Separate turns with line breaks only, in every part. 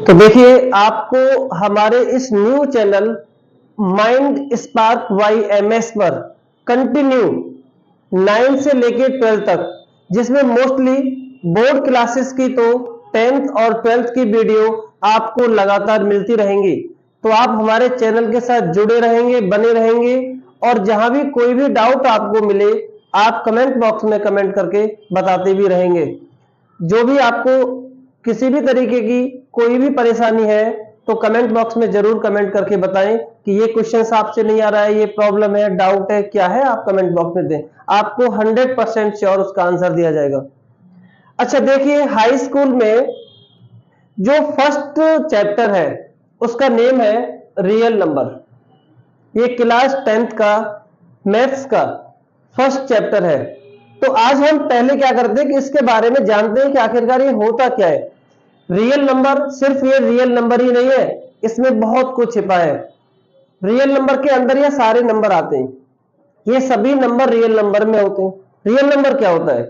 तो देखिए आपको हमारे इस new channel mind spark YMS पर कंटिन्यू 9 से लेके 12 तक, जिसमें मोस्टली बोर्ड क्लासेस की तो 10th और 12th की वीडियो आपको लगातार मिलती रहेंगी। तो आप हमारे चैनल के साथ जुड़े रहेंगे, बने रहेंगे, और जहां भी कोई भी डाउट आपको मिले आप कमेंट बॉक्स में कमेंट करके बताते भी रहेंगे। जो भी आपको किसी भी तरीके की कोई भी परेशानी है तो कमेंट बॉक्स में जरूर कमेंट करके बताएं कि ये क्वेश्चन आपसे नहीं आ रहा है, ये प्रॉब्लम है, डाउट है, क्या है, आप कमेंट बॉक्स में दें। आपको 100% श्योर उसका आंसर दिया जाएगा। अच्छा देखिए, हाई स्कूल में जो फर्स्ट चैप्टर है उसका नेम है रियल नंबर। ये क्लास 10th का मैथ्स का फर्स्ट चैप्टर है। तो आज हम पहले क्या करते हैं कि इसके बारे में जानते हैं कि आखिरकार ये होता क्या है। रियल नंबर, सिर्फ ये रियल नंबर ही नहीं है, इसमें बहुत कुछ छिपा है। रियल नंबर के अंदर ये सारे नंबर आते हैं, ये सभी नंबर रियल नंबर में होते हैं। रियल नंबर क्या होता है?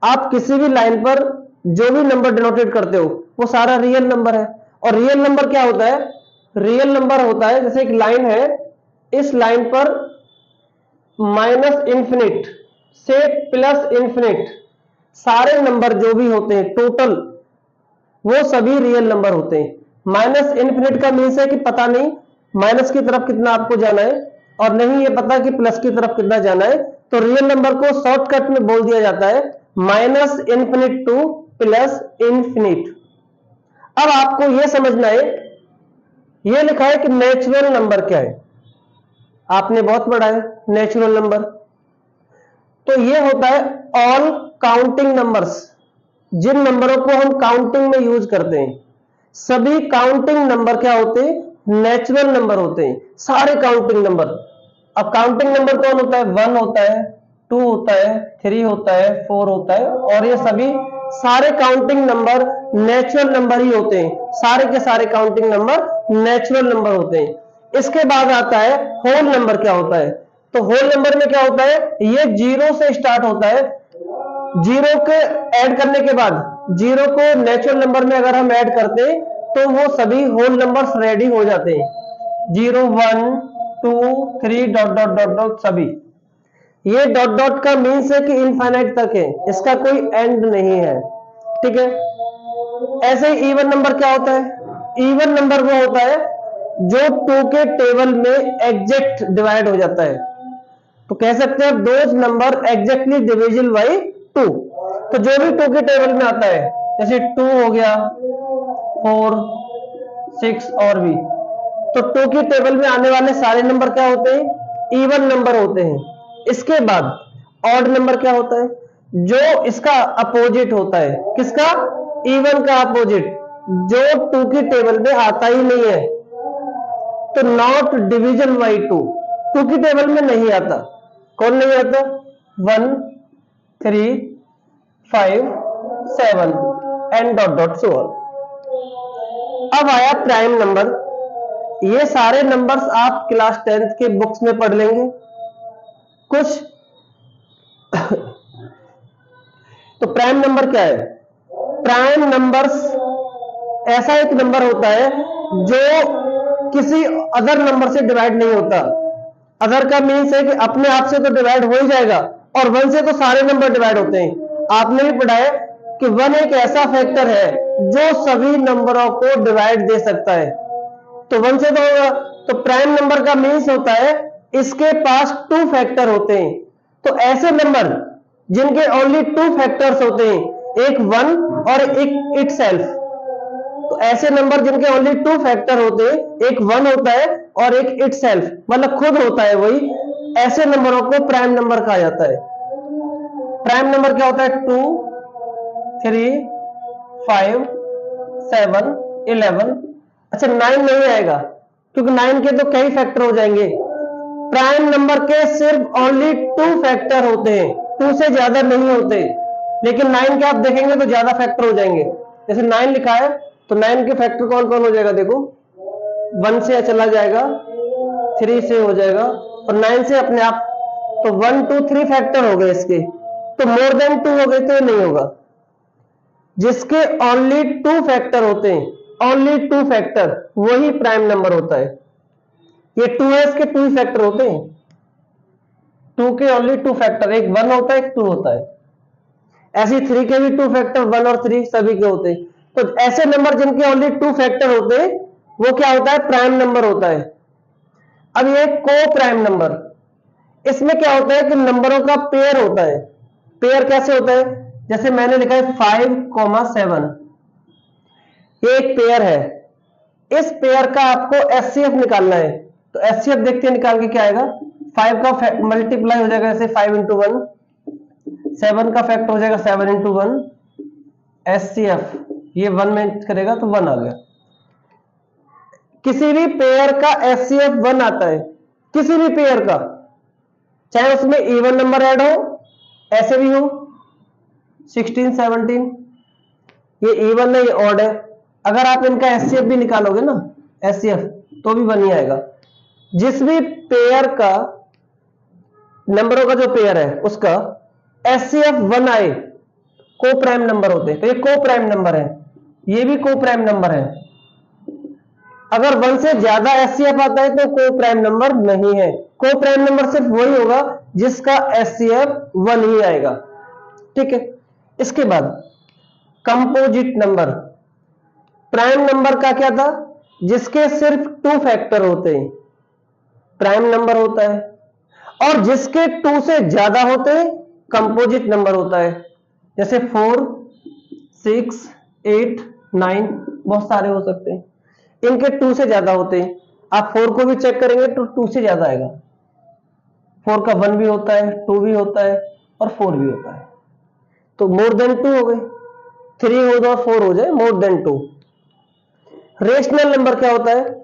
आप किसी भी लाइन पर जो भी नंबर डिनोटेट करते हो वो सारा रियल नंबर है। और रियल नंबर क्या होता है? रियल नंबर होता है जैसे एक लाइन है, इस लाइन पर माइनस इंफिनिट से प्लस इंफिनिट सारे नंबर जो भी होते हैं टोटल, वो सभी रियल नंबर होते हैं। माइनस इंफिनिट का मीन्स है कि पता नहीं माइनस की तरफ कितना आपको जाना है, और नहीं ये पता कि प्लस की तरफ कितना जाना है। तो रियल नंबर को शॉर्टकट में बोल दिया जाता है minus infinite two plus infinite. अब आपको यह समझना है, यह लिखा है कि नेचुरल नंबर क्या है। आपने बहुत पढ़ा है नेचुरल नंबर। तो यह होता है ऑल काउंटिंग नंबर्स, जिन नंबरों को हम काउंटिंग में यूज करते हैं सभी काउंटिंग नंबर क्या होते हैं? नेचुरल नंबर होते हैं, सारे काउंटिंग नंबर। अब काउंटिंग नंबर कौन होता है? 1 होता है, 2 होता है, 3 होता है, 4 होता है, और ये सभी सारे काउंटिंग नंबर नेचुरल नंबर ही होते हैं। सारे के सारे काउंटिंग नंबर नेचुरल नंबर होते हैं। इसके बाद आता है होल नंबर। क्या होता है? तो होल नंबर में क्या होता है? ये 0 से स्टार्ट होता है। 0 के ऐड करने के बाद, 0 को नेचुरल नंबर में अगर हम ऐड करते हैं तो वो सभी होल नंबर्स रेडी हो जाते हैं। 0 1 2 3 डॉट डॉट डॉट डॉट सभी। ये डॉट डॉट का मीन्स है कि इनफाइनाइट तक है, इसका कोई एंड नहीं है। ठीक है। ऐसे ही इवन नंबर क्या होता है? इवन नंबर वो होता है जो 2 के टेबल में एग्जैक्ट डिवाइड हो जाता है। तो कह सकते हैं those number exactly divisible by 2। तो जो भी 2 के टेबल में आता है, जैसे 2 हो गया, 4 6 और भी, तो 2 के टेबल में आने वाले सारे नंबर क्या होते हैं? इवन नंबर होते हैं। इसके बाद ऑड नंबर क्या होता है? जो इसका अपोजिट होता है। किसका? इवन का अपोजिट, जो 2 के टेबल में आता ही नहीं है। तो नॉट डिविजन बाई 2, 2 की टेबल में नहीं आता। कौन नहीं आता? 1 3 5 7 and dot dot so on. अब आया प्राइम नंबर। ये सारे नंबर्स आप क्लास 10th के बुक्स में पढ़ लेंगे कुछ। तो प्राइम नंबर क्या है? प्राइम नंबर्स ऐसा एक नंबर होता है जो किसी अदर नंबर से डिवाइड नहीं होता। अदर का मीन्स है कि अपने आप से तो डिवाइड हो ही जाएगा, और 1 से तो सारे नंबर डिवाइड होते हैं। आपने भी पढ़ा है कि 1 एक ऐसा फैक्टर है जो सभी नंबरों को डिवाइड दे सकता है। तो 1 से तो होगा। तो प्राइम नंबर का मीन्स होता है इसके पास 2 फैक्टर होते हैं। तो ऐसे नंबर जिनके ओनली 2 फैक्टर्स होते हैं, एक 1 और एक इटसेल्फ। तो ऐसे नंबर जिनके ओनली 2 फैक्टर होते हैं, एक 1 होता है और एक इटसेल्फ, मतलब खुद होता है वही, ऐसे नंबरों को प्राइम नंबर कहा जाता है। प्राइम नंबर क्या होता है? 2 3 5 7 11। अच्छा 9 नहीं आएगा क्योंकि 9 के तो कई फैक्टर हो जाएंगे। प्राइम नंबर के सिर्फ ओनली 2 फैक्टर होते हैं, 2 से ज्यादा नहीं होते। लेकिन 9 के आप देखेंगे तो ज्यादा फैक्टर हो जाएंगे। जैसे 9 लिखा है तो 9 के फैक्टर कौन कौन हो जाएगा? देखो 1 से चला जाएगा, 3 से हो जाएगा, और 9 से अपने आप। तो 1 2 3 फैक्टर हो गए इसके। तो मोर देन 2 हो गए तो ये नहीं होगा। जिसके ओनली 2 फैक्टर होते हैं ओनली टू फैक्टर वही प्राइम नंबर होता है। ये 2s के 2 फैक्टर होते हैं, 2 के ओनली 2 फैक्टर, एक 1 होता है एक 2 होता है। ऐसे 3 के भी 2 फैक्टर 1 और 3 सभी के होते हैं। तो ऐसे नंबर जिनके ओनली 2 फैक्टर होते हैं वो क्या होता है, प्राइम नंबर होता है। अब ये को प्राइम नंबर, इसमें क्या होता है कि नंबरों का पेयर होता है। पेयर कैसे होता है, जैसे मैंने लिखा है 5,7, ये एक पेयर है। इस पेयर का आपको एचसीएफ निकालना है। तो एचसीएफ देखते हैं निकाल के क्या आएगा। 5 का मल्टीप्लाई हो जाएगा जैसे 5 इंटू 1, 7 का फैक्टर हो जाएगा 7 इंटू 1, एचसीएफ ये 1 में करेगा तो 1 आ गया। किसी भी पेयर का एचसीएफ 1 आता है, किसी भी पेयर का, चाहे उसमें इवन नंबर ऐड हो, ऐसे भी हो 16 17, ये इवन है ये ऑड है। अगर आप इनका एचसीएफ भी निकालोगे ना, एचसीएफ, तो भी 1 ही आएगा। जिस भी पेयर का, नंबरों का जो पेयर है उसका एचसीएफ 1 आए, को प्राइम नंबर होते हैं। तो ये को प्राइम नंबर है, ये भी को प्राइम नंबर है। अगर 1 से ज्यादा एचसीएफ आता है तो को प्राइम नंबर नहीं है। को प्राइम नंबर सिर्फ वही होगा जिसका एचसीएफ 1 ही आएगा। ठीक है, इसके बाद कंपोजिट नंबर। प्राइम नंबर का क्या था, जिसके सिर्फ 2 फैक्टर होते हैं प्राइम नंबर होता है, और जिसके 2 से ज्यादा होते हैं कंपोजिट नंबर होता है। जैसे 4, 6, 8, 9, बहुत सारे हो सकते हैं, इनके 2 से ज्यादा होते हैं। आप 4 को भी चेक करेंगे तो 2 से ज्यादा आएगा। 4 का 1 भी होता है, 2 भी होता है और 4 भी होता है। तो मोर देन 2 हो गए, 3 हो जाए 4 हो जाए, मोर देन 2। रेशनल नंबर क्या होता है,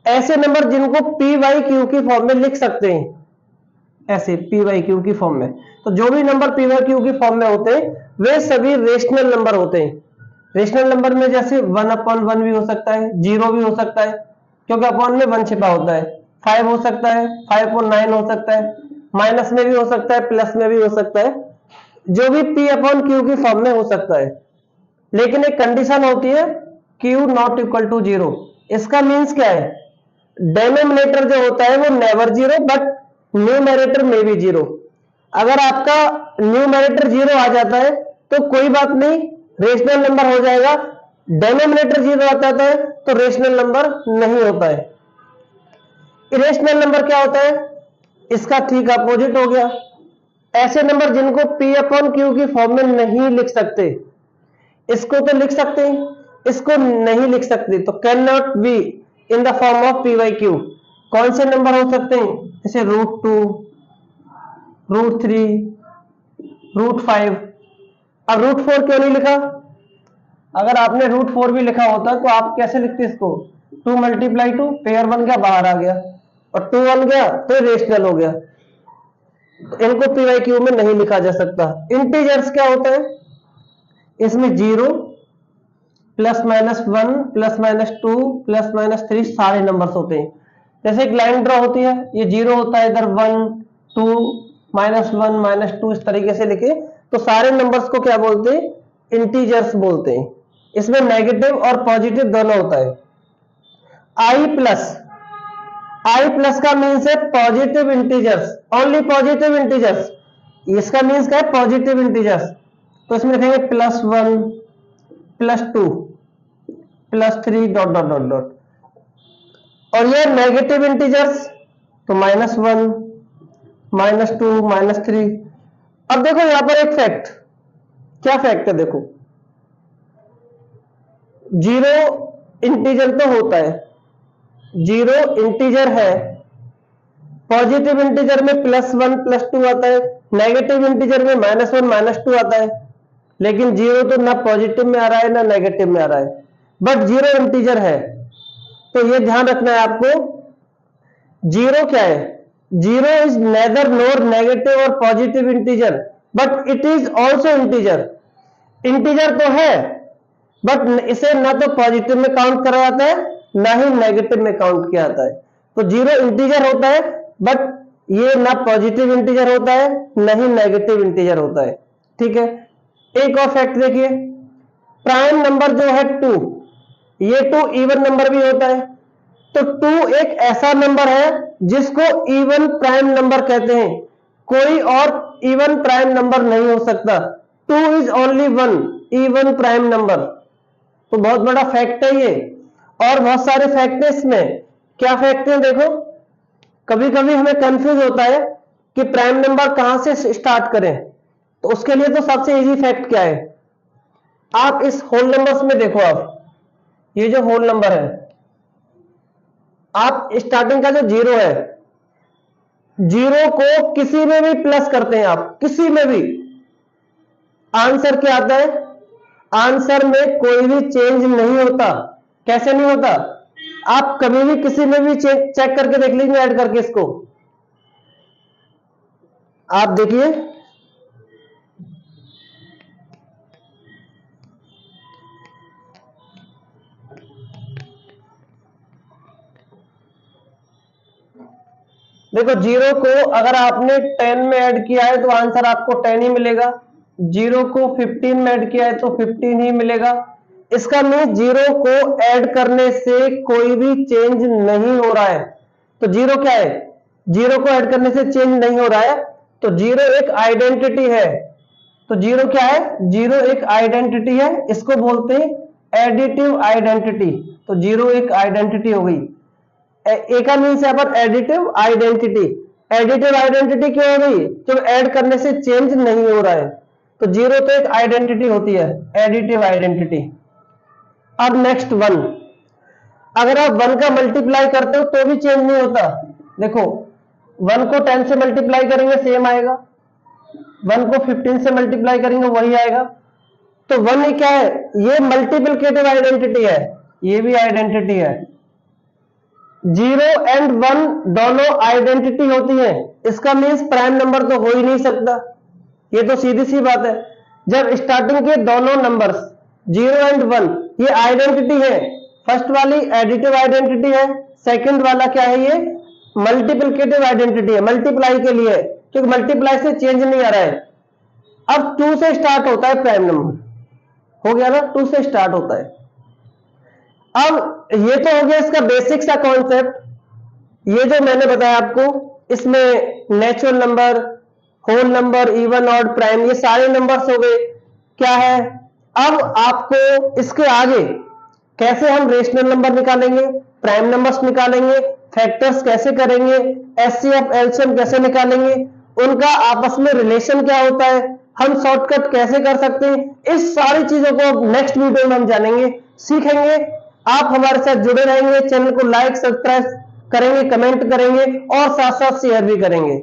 ऐसे नंबर जिनको पी वाई क्यू की फॉर्म में लिख सकते हैं, ऐसे पी वाई क्यू की फॉर्म में। तो जो भी नंबर पी वाई क्यू की फॉर्म में होते हैं वे सभी रेशनल नंबर होते हैं। रेशनल नंबर में जैसे 1/1 भी हो सकता है, 0 भी हो सकता है क्योंकि अपॉन में 1 छिपा होता है, 5 हो सकता है, 5/9 हो सकता है, माइनस में भी हो सकता है, प्लस में भी हो सकता है, जो भी पी अपॉन क्यू की फॉर्म में हो सकता है। लेकिन एक कंडीशन होती है, क्यू नॉट इक्वल टू 0। इसका मीन्स क्या है, डेनोमिनेटर जो होता है वो नेवर 0 बट न्यूमरेटर में भी 0। अगर आपका न्यूमरेटर 0 आ जाता है तो कोई बात नहीं, रेशनल नंबर हो जाएगा। डेनोमिनेटर 0 आ जाता है तो रेशनल नंबर नहीं होता है। इरेशनल नंबर क्या होता है, इसका ठीक अपोजिट हो गया। ऐसे नंबर जिनको पी अपॉन क्यू की फॉर्म में नहीं लिख सकते, इसको तो लिख सकते हैं, इसको नहीं लिख सकते, तो can not be in the form of P by Q. कौन से नंबर हो सकते हैं, जैसे √2, √3, √5। अब √4 क्यों नहीं लिखा, अगर आपने √4 भी लिखा होता तो आप कैसे लिखते इसको, 2 × 2, पेयर बन गया, बाहर आ गया, और 2 बन गया तो रेशनल हो गया। इनको पी वाई क्यू में नहीं लिखा जा सकता। इंटीजर्स क्या होता है, इसमें 0, +-1, +-2, +-3 सारे नंबर्स होते हैं। जैसे एक लाइन ड्रॉ होती है, ये 0 होता है, इधर 1, 2, -1, -2 इस तरीके से लिखे, तो सारे नंबर्स को क्या बोलते हैं, इंटीजर्स बोलते हैं। इसमें नेगेटिव और पॉजिटिव दोनों होता है। आई प्लस का मीन्स है positive integers, only positive integers. इसका मीन्स क्या है, पॉजिटिव इंटीजर्स। तो इसमें लिखेंगे +1, +2, +3 डॉट डॉट डॉट डॉट। और ये नेगेटिव इंटीजर्स तो -1, -2, -3। अब देखो यहां पर एक फैक्ट, क्या फैक्ट है, देखो 0 इंटीजर तो होता है, 0 इंटीजर है, पॉजिटिव इंटीजर में +1, +2 आता है, नेगेटिव इंटीजर में -1, -2 आता है, लेकिन 0 तो ना पॉजिटिव में आ रहा है ना नेगेटिव में आ रहा है, बट 0 इंटीजर है। तो ये ध्यान रखना है आपको, 0 क्या है, 0 इज नेदर नोर नेगेटिव और positive integer but it is also integer. Integer तो है बट इसे ना तो पॉजिटिव में काउंट करा जाता है ना ही नेगेटिव में काउंट किया जाता है। तो 0 इंटीजर होता है बट ये ना पॉजिटिव इंटीजर होता है ना ही नेगेटिव इंटीजर होता है। ठीक है, एक और फैक्ट देखिए, प्राइम नंबर जो है 2, ये 2 इवन नंबर भी होता है। तो 2 एक ऐसा नंबर है जिसको इवन प्राइम नंबर कहते हैं, कोई और इवन प्राइम नंबर नहीं हो सकता। 2 is only one even prime number. तो बहुत बड़ा फैक्ट है ये, और बहुत सारे फैक्ट है इसमें। क्या फैक्ट है देखो, कभी कभी हमें कंफ्यूज होता है कि प्राइम नंबर कहां से स्टार्ट करें। तो उसके लिए तो सबसे इजी फैक्ट क्या है, आप इस होल नंबर्स में देखो, आप ये जो होल नंबर है, आप स्टार्टिंग का जो 0 है, 0 को किसी में भी प्लस करते हैं, आप किसी में भी, आंसर क्या आता है, आंसर में कोई भी चेंज नहीं होता। कैसे नहीं होता, आप कभी भी किसी में भी चेक करके देख लीजिए, ऐड करके इसको आप देखिए, देखो 0 को अगर आपने 10 में ऐड किया है तो आंसर आपको 10 ही मिलेगा, 0 को 15 में ऐड किया है तो 15 ही मिलेगा। इसका मीन 0 को ऐड करने से कोई भी चेंज नहीं हो रहा है। तो 0 क्या है, 0 को ऐड करने से चेंज नहीं हो रहा है, तो 0 एक आइडेंटिटी है। तो 0 क्या है, 0 एक आइडेंटिटी है, इसको बोलते हैं एडिटिव आइडेंटिटी। तो 0 एक आइडेंटिटी हो गई। ए का मीन्स यहाँ पर एडिटिव आइडेंटिटी। एडिटिव आइडेंटिटी क्यों हो गई, जब ऐड करने से चेंज नहीं हो रहा है। तो 0 तो एक आइडेंटिटी होती है, एडिटिव आइडेंटिटी। अब नेक्स्ट 1, अगर आप 1 का मल्टीप्लाई करते हो तो भी चेंज नहीं होता। देखो 1 को 10 से मल्टीप्लाई करेंगे सेम आएगा, 1 को 15 से मल्टीप्लाई करेंगे वही आएगा। तो 1 ही क्या है, ये मल्टीप्लिकेटिव आइडेंटिटी है, ये भी आइडेंटिटी है। 0 एंड 1 दोनों आइडेंटिटी होती है, इसका मीन्स प्राइम नंबर तो हो ही नहीं सकता। ये तो सीधी सी बात है, जब स्टार्टिंग के दोनों नंबर्स 0 एंड 1 ये आइडेंटिटी है, फर्स्ट वाली एडिटिव आइडेंटिटी है, सेकंड वाला क्या है, ये मल्टीप्लिकेटिव आइडेंटिटी है, मल्टीप्लाई के लिए, क्योंकि मल्टीप्लाई से चेंज नहीं आ रहा है। अब 2 से स्टार्ट होता है प्राइम नंबर, हो गया ना, 2 से स्टार्ट होता है। अब ये तो हो गया इसका बेसिक सा कॉन्सेप्ट, ये जो मैंने बताया आपको, इसमें natural number, whole number, even odd prime, ये सारे नंबर्स हो गए। क्या है, अब आपको इसके आगे कैसे हम रेशनल नंबर निकालेंगे, प्राइम नंबर्स निकालेंगे, फैक्टर्स कैसे करेंगे, एचसीएफ एलसीएम कैसे निकालेंगे, उनका आपस में रिलेशन क्या होता है, हम शॉर्टकट कैसे कर सकते हैं, इस सारी चीजों को नेक्स्ट वीडियो में हम जानेंगे, सीखेंगे। आप हमारे साथ जुड़े रहेंगे, चैनल को लाइक सब्सक्राइब करेंगे, कमेंट करेंगे और साथ साथ शेयर भी करेंगे।